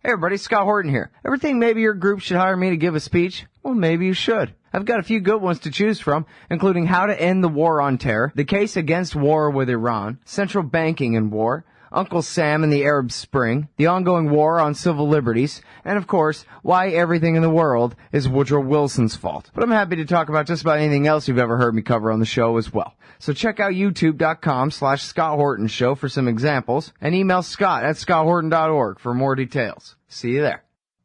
Hey everybody, Scott Horton here. Ever think maybe your group should hire me to give a speech? Well, maybe you should. I've got a few good ones to choose from, including how to end the war on terror, the case against war with Iran, central banking in war, Uncle Sam and the Arab Spring, the ongoing war on civil liberties, and of course, why everything in the world is Woodrow Wilson's fault. But I'm happy to talk about just about anything else you've ever heard me cover on the show as well. So check out youtube.com/Scott Horton Show for some examples, and email scott@scotthorton.org for more details. See you there.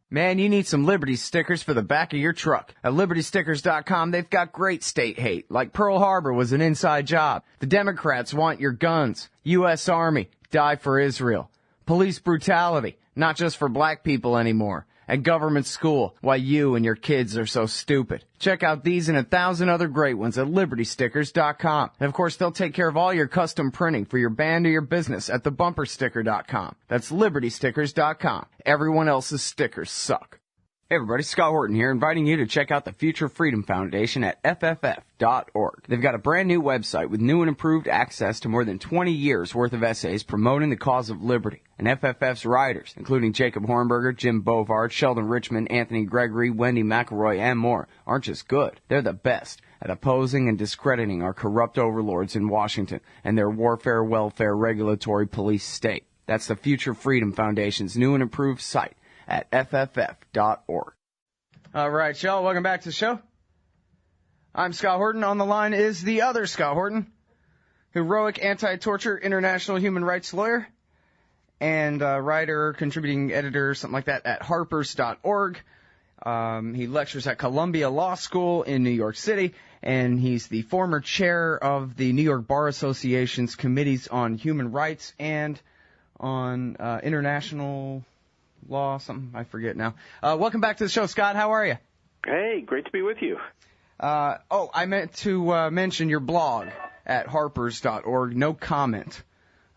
Man, you need some Liberty stickers for the back of your truck. At LibertyStickers.com, they've got great state hate, like Pearl Harbor was an inside job. The Democrats want your guns. U.S. Army, die for Israel. Police brutality, not just for black people anymore. And government school, why you and your kids are so stupid. Check out these and 1,000 other great ones at LibertyStickers.com. And of course, they'll take care of all your custom printing for your band or your business at TheBumperSticker.com. That's LibertyStickers.com. Everyone else's stickers suck. Hey everybody, Scott Horton here, inviting you to check out the Future Freedom Foundation at FFF.org. They've got a brand new website with new and improved access to more than 20 years worth of essays promoting the cause of liberty. And FFF's writers, including Jacob Hornberger, Jim Bovard, Sheldon Richmond, Anthony Gregory, Wendy McElroy, and more, aren't just good. They're the best at opposing and discrediting our corrupt overlords in Washington and their warfare, welfare, regulatory police state. That's the Future Freedom Foundation's new and improved site at FFF.org. All right, y'all, welcome back to the show. I'm Scott Horton. On the line is the other Scott Horton, heroic anti-torture international human rights lawyer and writer, contributing editor, something like that, at harpers.org. He lectures at Columbia Law School in New York City, and he's the former chair of the New York Bar Association's Committees on Human Rights and on international law, something, I forget now. Welcome back to the show, Scott. How are you? Hey, great to be with you. I meant to mention your blog at harpers.org, no comment.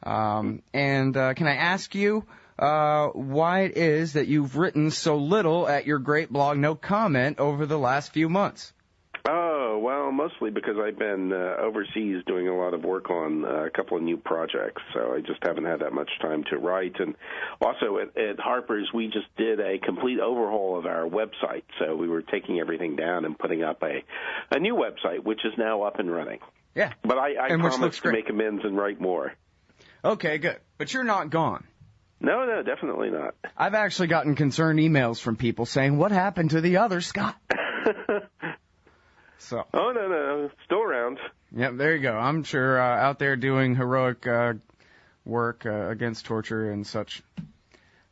And can I ask you why it is that you've written so little at your great blog, no comment, over the last few months? Oh, well, mostly because I've been overseas doing a lot of work on a couple of new projects, so I just haven't had that much time to write. And also at Harper's, we just did a complete overhaul of our website, so we were taking everything down and putting up a new website, which is now up and running. Yeah. But I promise to make amends and write more. Okay, good. But you're not gone. No, definitely not. I've actually gotten concerned emails from people saying, what happened to the other Scott? So. Oh, no, still around. Yep, there you go. I'm sure out there doing heroic work against torture and such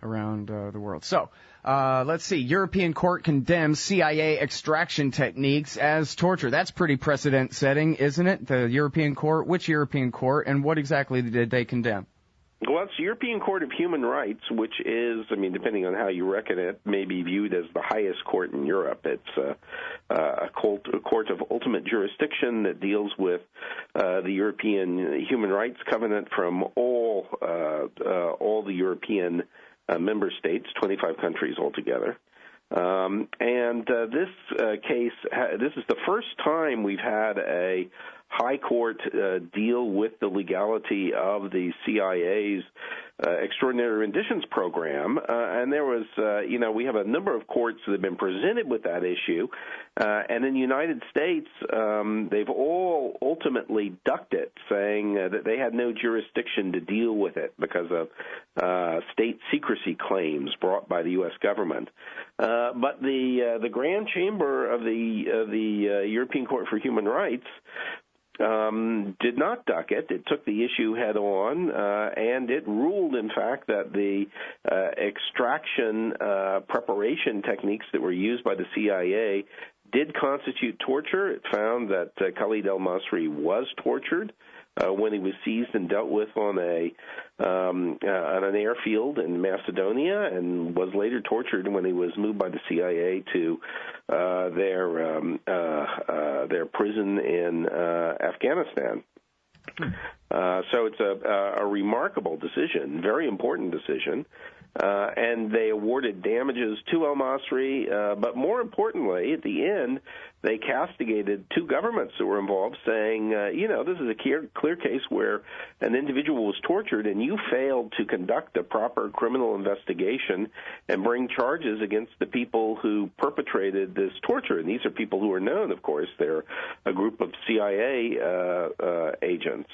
around the world. So, let's see. European court condemns CIA extraction techniques as torture. That's pretty precedent-setting, isn't it? The European court. Which European court, and what exactly did they condemn? Well, it's the European Court of Human Rights, which is, depending on how you reckon it, may be viewed as the highest court in Europe. It's a court of ultimate jurisdiction that deals with the European Human Rights Covenant from all the European member states, 25 countries altogether. This case, this is the first time we've had a high court deal with the legality of the CIA's extraordinary renditions program. And there was, we have a number of courts that have been presented with that issue. And in the United States, they've all ultimately ducked it, saying that they had no jurisdiction to deal with it because of state secrecy claims brought by the U.S. government. But the Grand Chamber of the European Court for Human Rights did not duck it. It took the issue head on, and it ruled, in fact, that the extraction preparation techniques that were used by the CIA did constitute torture. It found that Khalid El-Masri was tortured when he was seized and dealt with on an airfield in Macedonia, and was later tortured when he was moved by the CIA to their prison in Afghanistan. So it's a remarkable decision, very important decision, and they awarded damages to El-Masri, but more importantly, at the end, they castigated two governments that were involved, saying, this is a clear case where an individual was tortured, and you failed to conduct a proper criminal investigation and bring charges against the people who perpetrated this torture. And these are people who are known, of course. They're a group of CIA agents.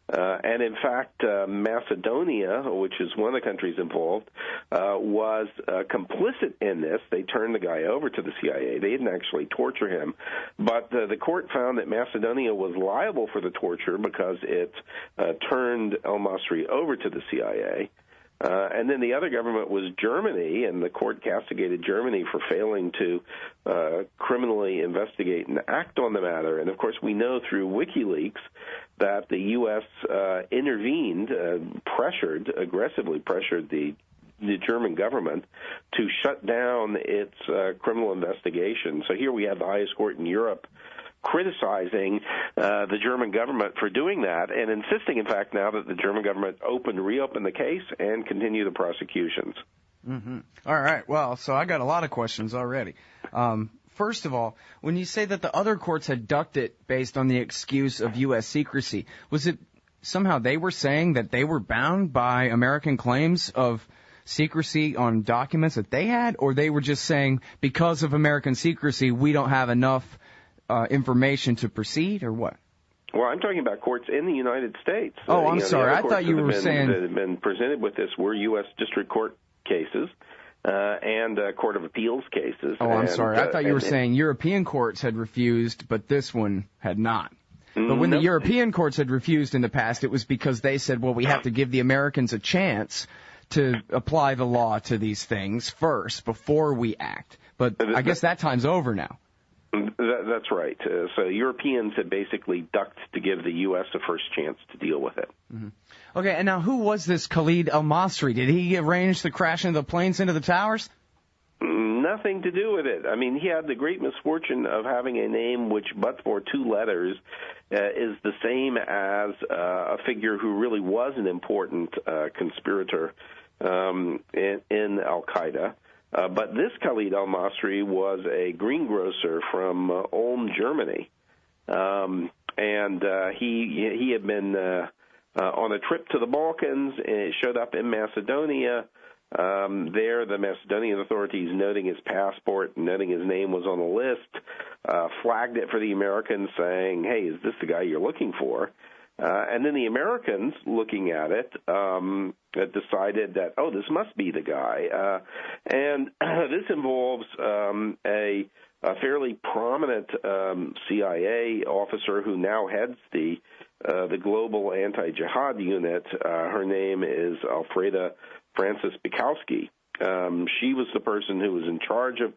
And in fact, Macedonia, which is one of the countries involved, was complicit in this. They turned the guy over to the CIA. They didn't actually torture him. But the court found that Macedonia was liable for the torture because it turned El-Masri over to the CIA. And then the other government was Germany, and the court castigated Germany for failing to criminally investigate and act on the matter. And, of course, we know through WikiLeaks that the U.S. intervened, aggressively pressured the German government to shut down its criminal investigation. So here we have the highest court in Europe criticizing the German government for doing that and insisting, in fact, now that the German government reopen the case and continue the prosecutions. Mm-hmm. All right. Well, so I got a lot of questions already. First of all, when you say that the other courts had ducked it based on the excuse of U.S. secrecy, was it somehow they were saying that they were bound by American claims of secrecy on documents that they had, or they were just saying because of American secrecy we don't have enough information to proceed, or what? Well, I'm talking about courts in the United States. Oh, I'm sorry. I thought you were saying that have been presented with this were U.S. district court cases and Court of Appeals cases. Oh, I'm sorry. I thought you were saying European courts had refused, but this one had not. But when the European courts had refused in the past, it was because they said, well, we have to give the Americans a chance to apply the law to these things first before we act. But I guess that time's over now. That's right. So Europeans had basically ducked to give the U.S. a first chance to deal with it. Mm-hmm. Okay, and now who was this Khalid El-Masri? Did he arrange the crashing of the planes into the towers? Nothing to do with it. I mean, he had the great misfortune of having a name which, but for two letters, is the same as a figure who really was an important conspirator in Al-Qaeda. But this Khalid El-Masri was a greengrocer from Ulm, Germany, and he had been on a trip to the Balkans and showed up in Macedonia. There, the Macedonian authorities, noting his passport, noting his name was on the list, flagged it for the Americans, saying, "Hey, is this the guy you're looking for?" And then the Americans, looking at it, decided that, oh, this must be the guy. And this involves a fairly prominent CIA officer who now heads the global anti-jihad unit. Her name is Alfreda Francis Bukowski. She was the person who was in charge of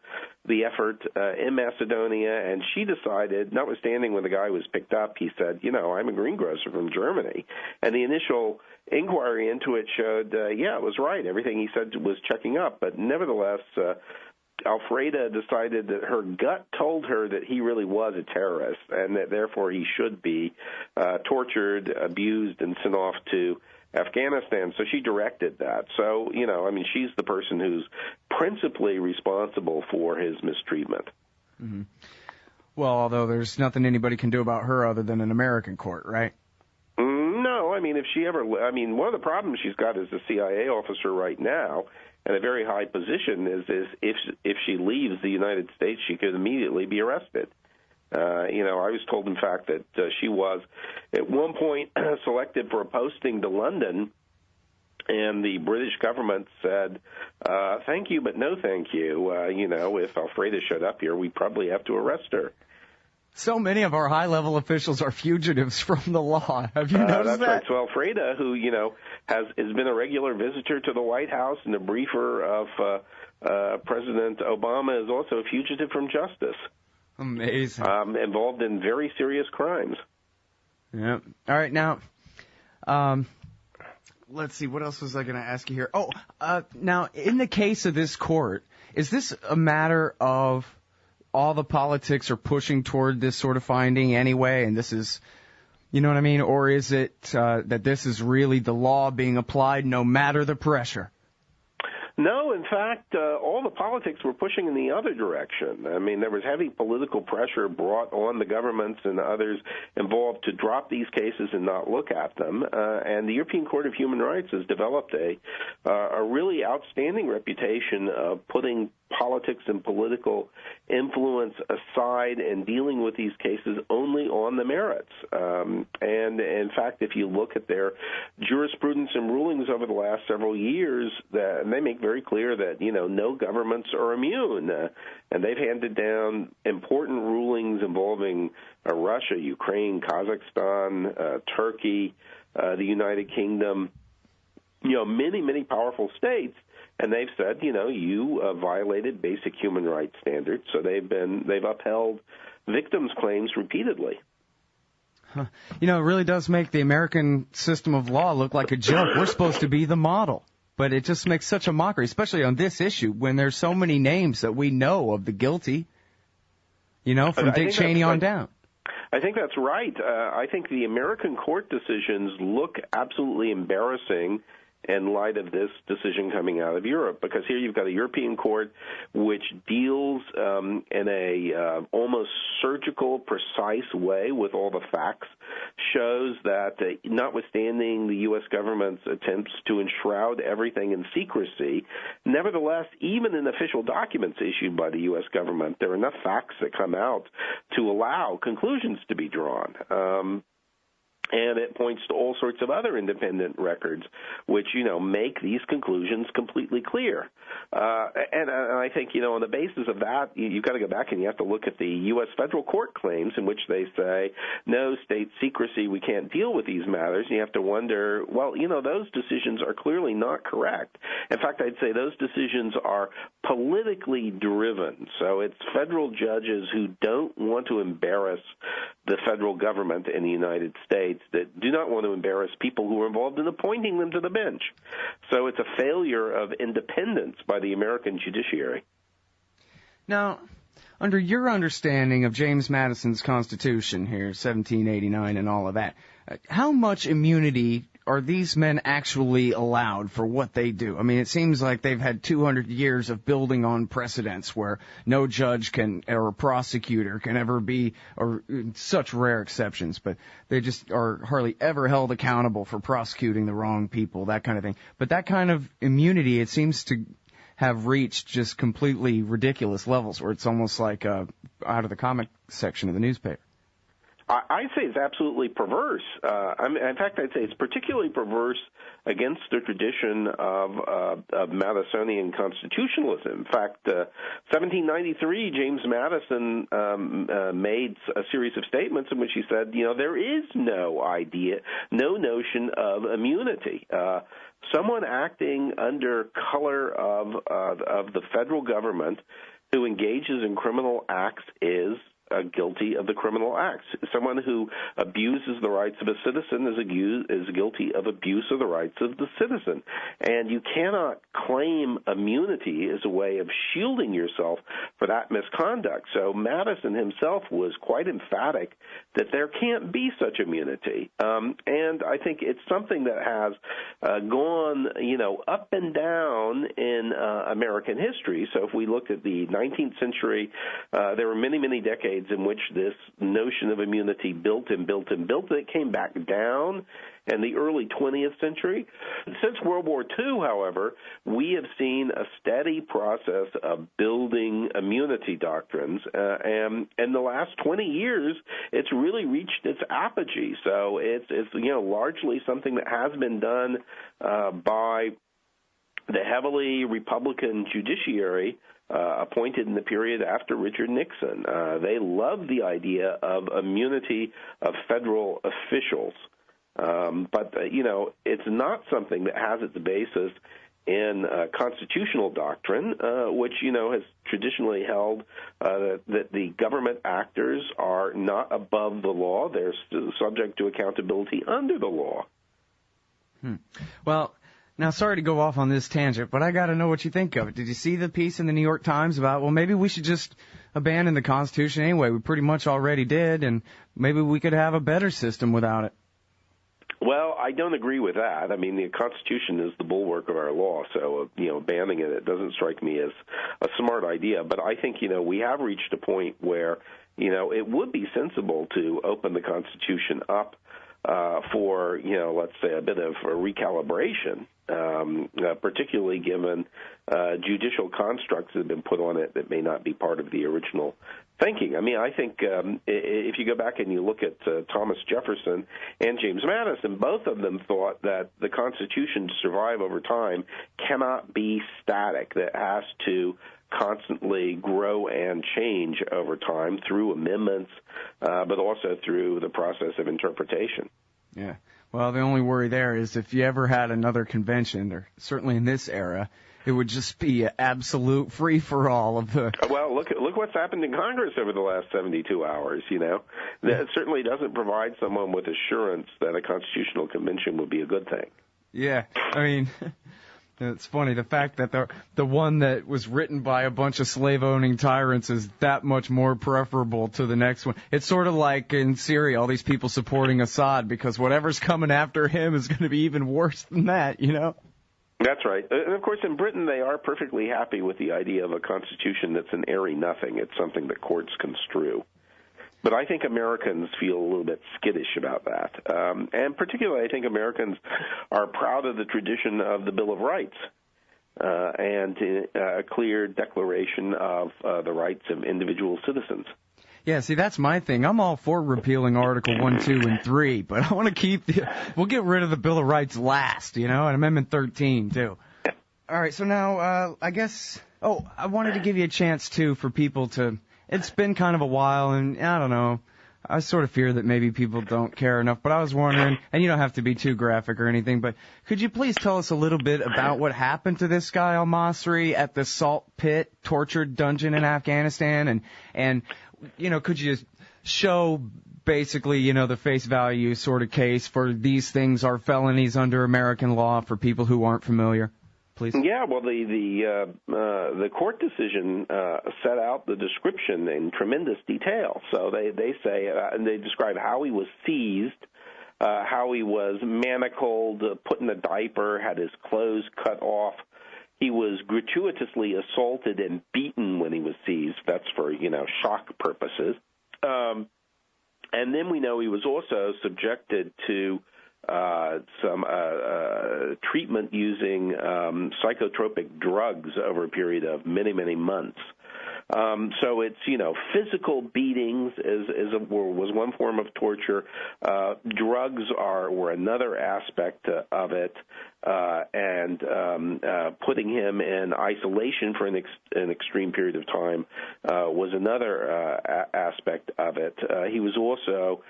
the effort in Macedonia, and she decided, notwithstanding when the guy was picked up, he said, I'm a greengrocer from Germany. And the initial inquiry into it showed, it was right. Everything he said was checking up. But nevertheless, Alfreda decided that her gut told her that he really was a terrorist and that therefore he should be tortured, abused, and sent off to Afghanistan. So she directed that. So, she's the person who's principally responsible for his mistreatment. Mm-hmm. Well, although there's nothing anybody can do about her other than an American court, right? No, one of the problems she's got as a CIA officer right now, at a very high position, is if she leaves the United States, she could immediately be arrested. I was told, in fact, that she was at one point selected for a posting to London, and the British government said, thank you, but no thank you. If Alfreda showed up here, we'd probably have to arrest her. So many of our high-level officials are fugitives from the law. Have you noticed that? Right. So Alfreda, who, has been a regular visitor to the White House and a briefer of President Obama, is also a fugitive from justice. Amazing. Involved in very serious crimes. Yeah. All right, now, let's see, what else was I going to ask you here? Oh, now, in the case of this court, is this a matter of all the politics are pushing toward this sort of finding anyway, and this is You know what I mean? Or is it that this is really the law being applied no matter the pressure? No, in fact, all the politics were pushing in the other direction. I mean, there was heavy political pressure brought on the governments and others involved to drop these cases and not look at them. And the European Court of Human Rights has developed a really outstanding reputation of putting politics and political influence aside and dealing with these cases only on the merits. And in fact, if you look at their jurisprudence and rulings over the last several years, they make very clear that, no governments are immune. And they've handed down important rulings involving Russia, Ukraine, Kazakhstan, Turkey, the United Kingdom, many, many powerful states. And they've said, you violated basic human rights standards, so they've upheld victims' claims repeatedly. Huh. It really does make the American system of law look like a joke. We're supposed to be the model, but it just makes such a mockery, especially on this issue when there's so many names that we know of the guilty, from Dick Cheney on down. I think that's right. I think the American court decisions look absolutely embarrassing in light of this decision coming out of Europe, because here you've got a European court which deals in a almost surgical, precise way with all the facts, shows that notwithstanding the U.S. government's attempts to enshroud everything in secrecy, nevertheless, even in official documents issued by the U.S. government, there are enough facts that come out to allow conclusions to be drawn. And it points to all sorts of other independent records which, make these conclusions completely clear. And I think, on the basis of that, you've got to go back and you have to look at the U.S. federal court claims in which they say, no, state secrecy, we can't deal with these matters. And you have to wonder, well, those decisions are clearly not correct. In fact, I'd say those decisions are politically driven. So it's federal judges who don't want to embarrass the federal government in the United States, that do not want to embarrass people who are involved in appointing them to the bench. So it's a failure of independence by the American judiciary. Now, under your understanding of James Madison's Constitution here, 1789 and all of that, how much immunity are these men actually allowed for what they do? I mean, it seems like they've had 200 years of building on precedents where no judge can or prosecutor can ever be, or such rare exceptions, but they just are hardly ever held accountable for prosecuting the wrong people, that kind of thing. But that kind of immunity, it seems to have reached just completely ridiculous levels where it's almost like out of the comic section of the newspaper. I'd say it's absolutely perverse. In fact, I'd say it's particularly perverse against the tradition of Madisonian constitutionalism. In fact, 1793, James Madison made a series of statements in which he said, there is no notion of immunity. Someone acting under color of the federal government who engages in criminal acts is guilty of the criminal acts. Someone who abuses the rights of a citizen is guilty of abuse of the rights of the citizen. And you cannot claim immunity as a way of shielding yourself for that misconduct. So Madison himself was quite emphatic that there can't be such immunity. And I think it's something that has gone, up and down in American history. So if we look at the 19th century, there were many, many decades in which this notion of immunity built and built and built, and it came back down in the early 20th century. Since World War II, however, we have seen a steady process of building immunity doctrines, and in the last 20 years, it's really reached its apogee. So it's largely something that has been done by the heavily Republican judiciary appointed in the period after Richard Nixon. They love the idea of immunity of federal officials. But it's not something that has its basis in constitutional doctrine, which, has traditionally held that the government actors are not above the law. They're still subject to accountability under the law. Well, now, sorry to go off on this tangent, but I got to know what you think of it. Did you see the piece in the New York Times about, well, maybe we should just abandon the Constitution anyway. We pretty much already did, and maybe we could have a better system without it. Well, I don't agree with that. I mean, the Constitution is the bulwark of our law, so, banning it doesn't strike me as a smart idea. But I think, we have reached a point where, it would be sensible to open the Constitution up for, let's say a bit of a recalibration, particularly given judicial constructs that have been put on it that may not be part of the original thinking. I mean, I think if you go back and you look at Thomas Jefferson and James Madison, both of them thought that the Constitution, to survive over time, cannot be static, that has to constantly grow and change over time through amendments, but also through the process of interpretation. Yeah. Well, the only worry there is if you ever had another convention, or certainly in this era, it would just be an absolute free-for-all of the... Well, look what's happened in Congress over the last 72 hours, That certainly doesn't provide someone with assurance that a constitutional convention would be a good thing. Yeah, I mean... It's funny, the fact that the one that was written by a bunch of slave-owning tyrants is that much more preferable to the next one. It's sort of like in Syria, all these people supporting Assad, because whatever's coming after him is going to be even worse than that, That's right. And, of course, in Britain, they are perfectly happy with the idea of a constitution that's an airy nothing. It's something that courts construe. But I think Americans feel a little bit skittish about that. And particularly, I think Americans are proud of the tradition of the Bill of Rights and a clear declaration of the rights of individual citizens. Yeah, see, that's my thing. I'm all for repealing Article 1, 2, and 3, but I want to we'll get rid of the Bill of Rights last, and Amendment 13, too. All right, so now, I guess, I wanted to give you a chance, too, for people to... It's been kind of a while, and I don't know. I sort of fear that maybe people don't care enough, but I was wondering, and you don't have to be too graphic or anything, but could you please tell us a little bit about what happened to this guy El-Masri at the salt pit tortured dungeon in Afghanistan, and could you show basically, the face value sort of case for these things are felonies under American law for people who aren't familiar? Please. Yeah, well, the court decision set out the description in tremendous detail. So they say and they describe how he was seized, how he was manacled, put in a diaper, had his clothes cut off. He was gratuitously assaulted and beaten when he was seized. That's for shock purposes. And then we know he was also subjected to some treatment using psychotropic drugs over a period of many, many months. So it's, physical beatings was one form of torture. Drugs were another aspect of it, and putting him in isolation for an extreme period of time was another aspect of it. He was also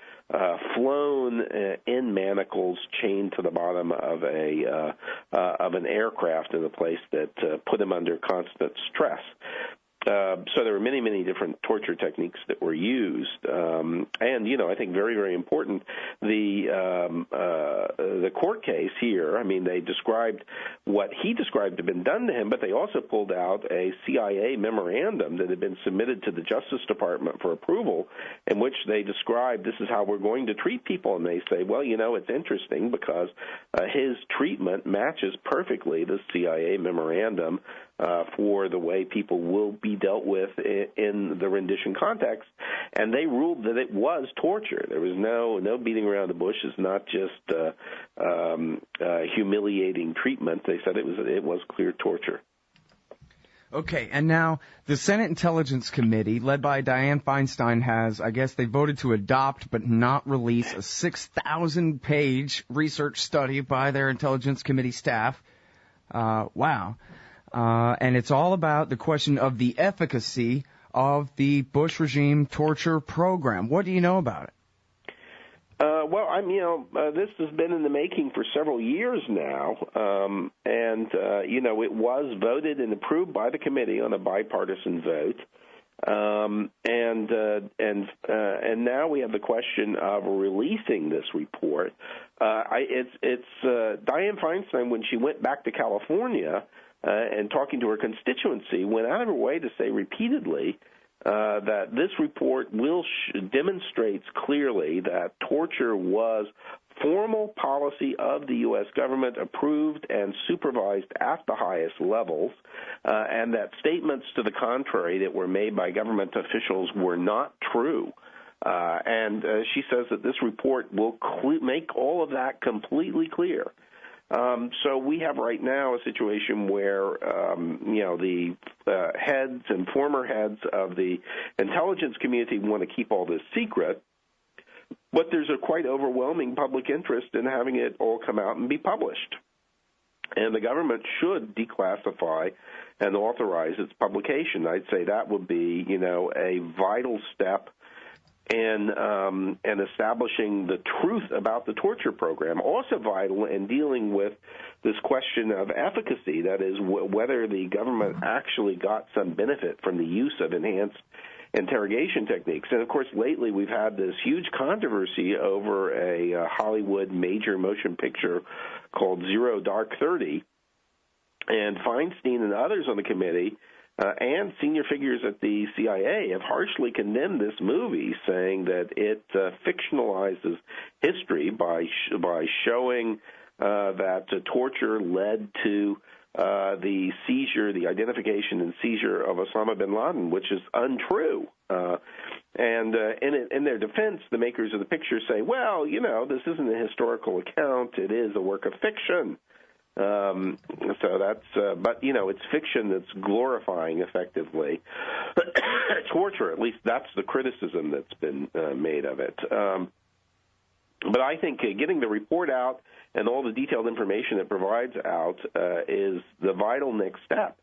flown in manacles, chained to the bottom of an aircraft in a place that put him under constant stress. So there were many, many different torture techniques that were used, and I think very, very important. The court case here. I mean, they described what he described had been done to him, but they also pulled out a CIA memorandum that had been submitted to the Justice Department for approval, in which they described this is how we're going to treat people, and they say, well, it's interesting because his treatment matches perfectly the CIA memorandum for the way people will be dealt with in the rendition context, and they ruled that it was torture. There was no beating around the bush. It's not just humiliating treatment. They said it was clear torture. Okay, and now the Senate Intelligence Committee, led by Dianne Feinstein, they voted to adopt but not release a 6,000-page research study by their Intelligence Committee staff. Wow. And it's all about the question of the efficacy of the Bush regime torture program. What do you know about it? This has been in the making for several years now, and it was voted and approved by the committee on a bipartisan vote, and now we have the question of releasing this report. It's Dianne Feinstein, when she went back to California and talking to her constituency, went out of her way to say repeatedly that this report demonstrates clearly that torture was formal policy of the U.S. government, approved and supervised at the highest levels, and that statements to the contrary that were made by government officials were not true. And she says that this report will make all of that completely clear. So we have right now a situation where, the heads and former heads of the intelligence community want to keep all this secret, but there's a quite overwhelming public interest in having it all come out and be published. And the government should declassify and authorize its publication. I'd say that would be, a vital step in establishing the truth about the torture program. Also vital in dealing with this question of efficacy, that is, whether the government actually got some benefit from the use of enhanced interrogation techniques. And, of course, lately we've had this huge controversy over a Hollywood major motion picture called Zero Dark 30. And Feinstein and others on the committee and senior figures at the CIA have harshly condemned this movie, saying that it fictionalizes history by showing that torture led to the identification and seizure of Osama bin Laden, which is untrue. And in their defense, the makers of the picture say, well, this isn't a historical account. It is a work of fiction. So that's, but it's fiction that's glorifying effectively torture. At least that's the criticism that's been made of it. But I think getting the report out and all the detailed information it provides out is the vital next step.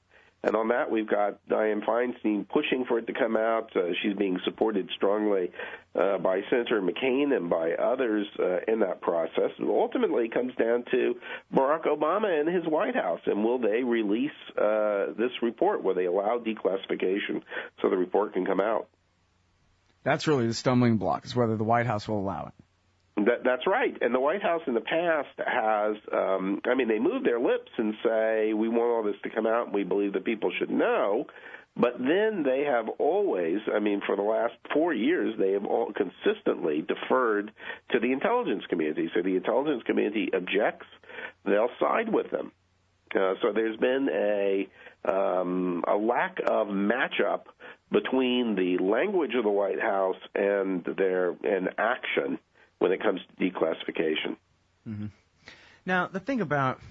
And on that, we've got Dianne Feinstein pushing for it to come out. She's being supported strongly by Senator McCain and by others in that process. And ultimately, it comes down to Barack Obama and his White House. And will they release this report? Will they allow declassification so the report can come out? That's really the stumbling block, is whether the White House will allow it. That's right. And the White House in the past has, they move their lips and say, we want all this to come out and we believe that people should know. But then they have always, for the last 4 years, they have all consistently deferred to the intelligence community. So the intelligence community objects, they'll side with them. So there's been a lack of matchup between the language of the White House and their action when it comes to declassification. Mm-hmm. Now, the thing about,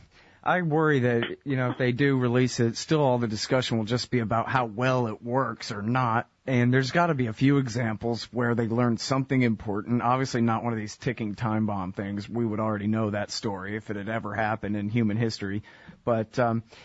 I worry that, if they do release it, still all the discussion will just be about how well it works or not. And there's got to be a few examples where they learned something important. Obviously not one of these ticking time bomb things. We would already know that story if it had ever happened in human history. But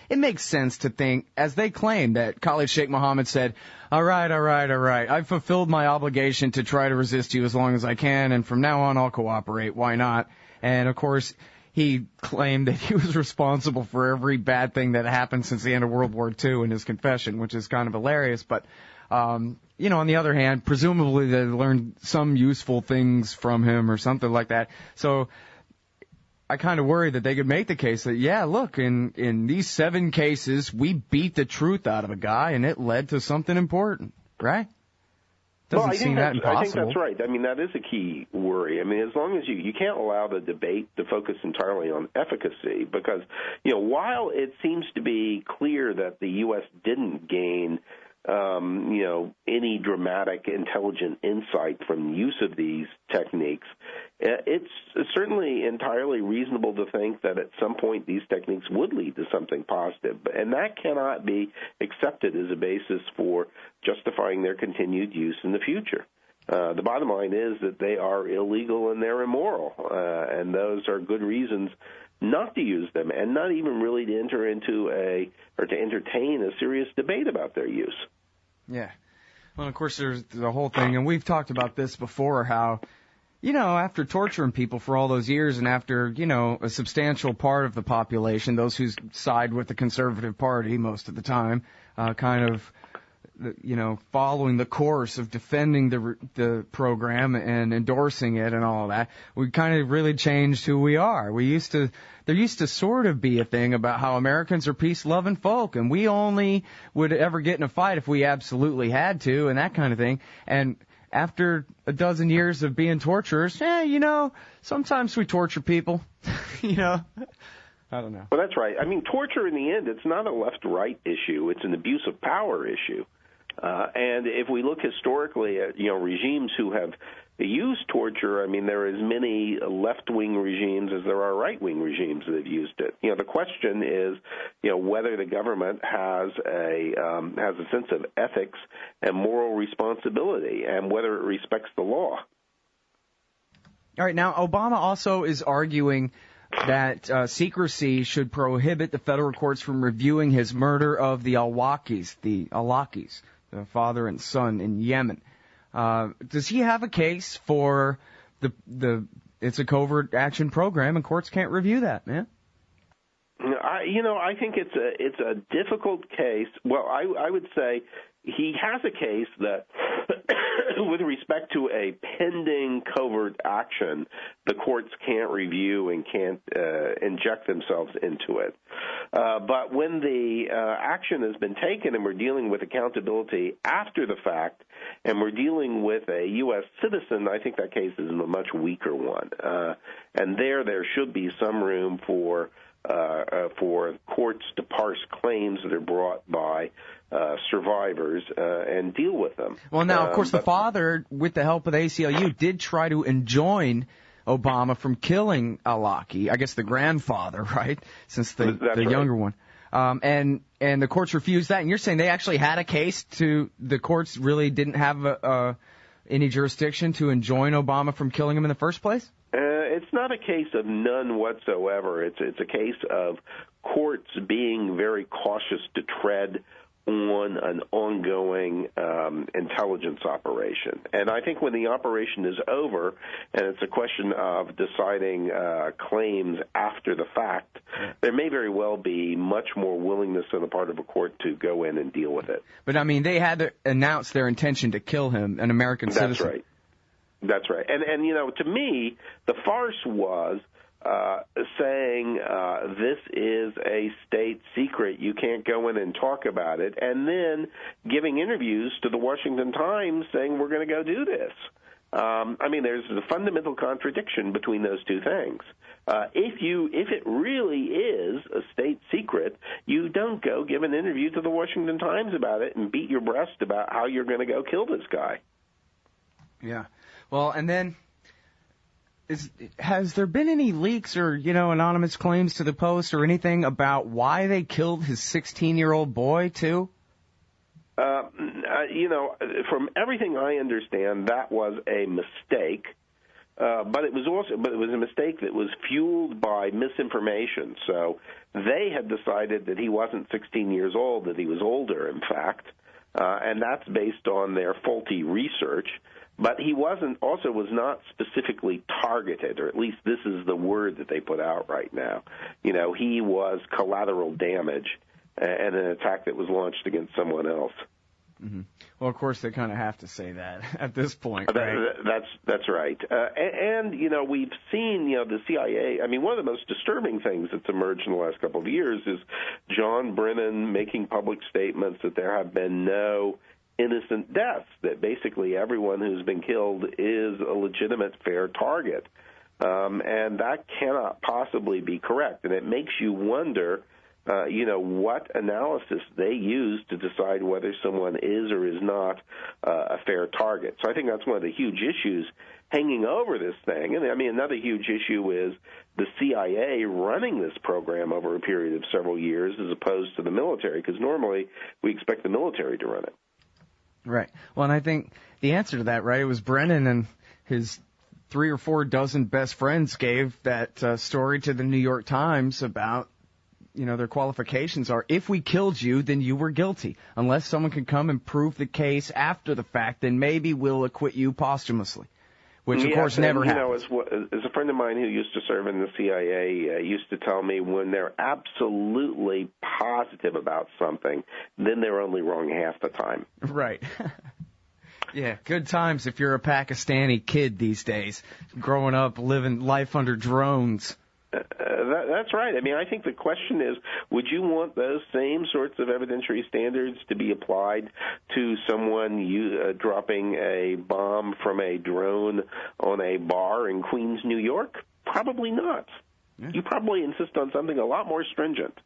it makes sense to think, as they claim, that Khalid Sheikh Mohammed said, all right, I've fulfilled my obligation to try to resist you as long as I can, and from now on I'll cooperate. Why not? And, of course, he claimed that he was responsible for every bad thing that happened since the end of World War II in his confession, which is kind of hilarious. But, on the other hand, presumably they learned some useful things from him or something like that. So I kind of worry that they could make the case that, yeah, look, in these 7 cases, we beat the truth out of a guy, and it led to something important, right? Doesn't seem that impossible. I think that's right. That is a key worry. As long as you can't allow the debate to focus entirely on efficacy, because, while it seems to be clear that the U.S. didn't gain any dramatic, intelligent insight from the use of these techniques, it's certainly entirely reasonable to think that at some point these techniques would lead to something positive. And that cannot be accepted as a basis for justifying their continued use in the future. The bottom line is that they are illegal and they're immoral, and those are good reasons not to use them, and not even really to enter into to entertain a serious debate about their use. Yeah. Well, of course, there's the whole thing, and we've talked about this before, how, after torturing people for all those years, and after, a substantial part of the population, those who side with the Conservative Party most of the time, kind of following the course of defending the program and endorsing it and all of that, we kind of really changed who we are. There used to sort of be a thing about how Americans are peace-loving folk, and we only would ever get in a fight if we absolutely had to, and that kind of thing. And after a dozen years of being torturers, sometimes we torture people, I don't know. Well, that's right. I mean, torture in the end, it's not a left-right issue. It's an abuse of power issue. And if we look historically at, regimes who have used torture, I mean, there are as many left-wing regimes as there are right-wing regimes that have used it. The question is, whether the government has a sense of ethics and moral responsibility and whether it respects the law. All right. Now, Obama also is arguing that secrecy should prohibit the federal courts from reviewing his murder of the Al-Awlakis, the father and son in Yemen. Does he have a case for it's a covert action program and courts can't review that, man? I think it's a difficult case. Well, I would say he has a case that with respect to a pending covert action, the courts can't review and can't inject themselves into it. But when the action has been taken and we're dealing with accountability after the fact and we're dealing with a U.S. citizen, I think that case is a much weaker one. And there should be some room for courts to parse claims that are brought by survivors and deal with them. Well, now, of course, the father, with the help of the ACLU, did try to enjoin Obama from killing Al-Awlaki, I guess the grandfather, right, since the younger one. And the courts refused that. And you're saying they actually had a case the courts really didn't have any jurisdiction to enjoin Obama from killing him in the first place? It's not a case of none whatsoever. It's a case of courts being very cautious to tread on an ongoing intelligence operation. And I think when the operation is over and it's a question of deciding claims after the fact, there may very well be much more willingness on the part of a court to go in and deal with it. But, I mean, they had to announce their intention to kill him, an American citizen. That's right. That's right. And to me, the farce was saying this is a state secret, you can't go in and talk about it, and then giving interviews to the Washington Times saying we're going to go do this. There's a fundamental contradiction between those two things. If it really is a state secret, you don't go give an interview to the Washington Times about it and beat your breast about how you're going to go kill this guy. Yeah. Well, and then has there been any leaks or, anonymous claims to the Post or anything about why they killed his 16-year-old boy, too? From everything I understand, that was a mistake. But it was a mistake that was fueled by misinformation. So they had decided that he wasn't 16 years old, that he was older, in fact. And that's based on their faulty research. But he was not specifically targeted, or at least this is the word that they put out right now. He was collateral damage and an attack that was launched against someone else. Mm-hmm. Well, of course, they kind of have to say that at this point, right? That's right. And we've seen, the CIA, one of the most disturbing things that's emerged in the last couple of years is John Brennan making public statements that there have been no innocent deaths, that basically everyone who's been killed is a legitimate, fair target. And that cannot possibly be correct. And it makes you wonder, what analysis they use to decide whether someone is or is not a fair target. So I think that's one of the huge issues hanging over this thing. And another huge issue is the CIA running this program over a period of several years as opposed to the military, because normally we expect the military to run it. Right. Well, and I think the answer to that, right, it was Brennan and his 3 or 4 dozen best friends gave that story to the New York Times about, their qualifications are, if we killed you, then you were guilty. Unless someone can come and prove the case after the fact, then maybe we'll acquit you posthumously. which, of course, never happens. As a friend of mine who used to serve in the CIA used to tell me, when they're absolutely positive about something, then they're only wrong half the time. Right. Yeah, good times if you're a Pakistani kid these days, growing up, living life under drones. That's right. I mean, I think the question is, would you want those same sorts of evidentiary standards to be applied to someone dropping a bomb from a drone on a bar in Queens, New York? Probably not. Yeah. You probably insist on something a lot more stringent.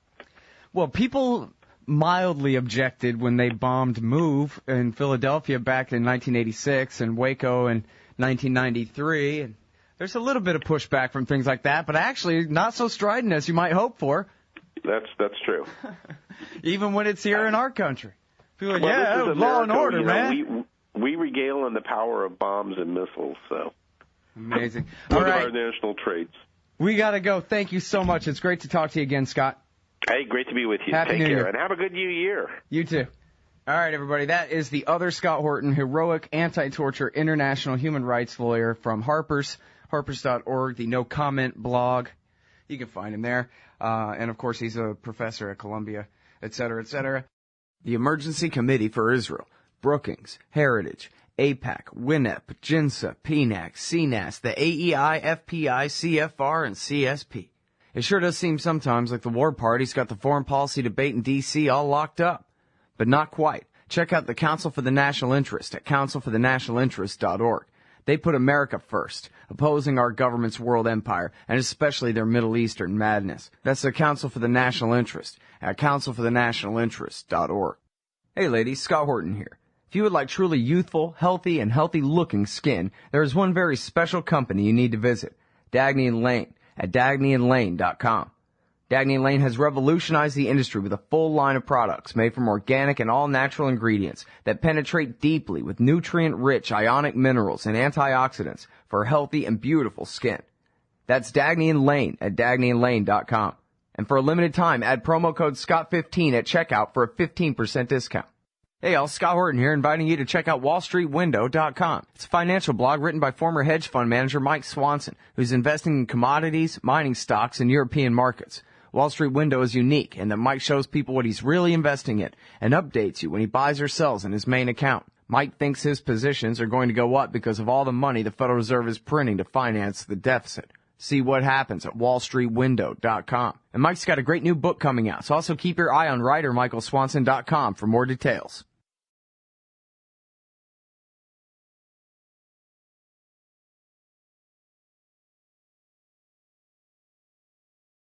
Well, people mildly objected when they bombed Move in Philadelphia back in 1986 and Waco in 1993, and there's a little bit of pushback from things like that, but actually not so strident as you might hope for. That's true. Even when it's here in our country. People are like, law and order, man. We regale on the power of bombs and missiles, so. Amazing. One of our national traits. We got to go. Thank you so much. It's great to talk to you again, Scott. Hey, great to be with you. Happy Take New care, Year. and have a good new year. You too. All right, everybody, that is the Other Scott Horton, heroic anti-torture international human rights lawyer from harpers.org, the no comment blog. You can find him there. And, of course, he's a professor at Columbia, et cetera, et cetera. The Emergency Committee for Israel, Brookings, Heritage, AIPAC, WINEP, JINSA, PNAC, CNAS, the AEI, FPI, CFR, and CSP. It sure does seem sometimes like the war party's got the foreign policy debate in D.C. all locked up. But not quite. Check out the Council for the National Interest at councilforthenationalinterest.org. They put America first, opposing our government's world empire, and especially their Middle Eastern madness. That's the Council for the National Interest at councilforthenationalinterest.org. Hey ladies, Scott Horton here. If you would like truly youthful, healthy, and healthy-looking skin, there is one very special company you need to visit, Dagny & Lane at dagnyandlane.com. Dagny & Lane has revolutionized the industry with a full line of products made from organic and all-natural ingredients that penetrate deeply with nutrient-rich ionic minerals and antioxidants for healthy and beautiful skin. That's Dagny & Lane at dagnyandlane.com. And for a limited time, add promo code SCOTT15 at checkout for a 15% discount. Hey y'all, Scott Horton here, inviting you to check out wallstreetwindow.com. It's a financial blog written by former hedge fund manager Mike Swanson, who's investing in commodities, mining stocks, and European markets. Wall Street Window is unique in that Mike shows people what he's really investing in and updates you when he buys or sells in his main account. Mike thinks his positions are going to go up because of all the money the Federal Reserve is printing to finance the deficit. See what happens at wallstreetwindow.com. And Mike's got a great new book coming out, so also keep your eye on writer MichaelSwanson.com for more details.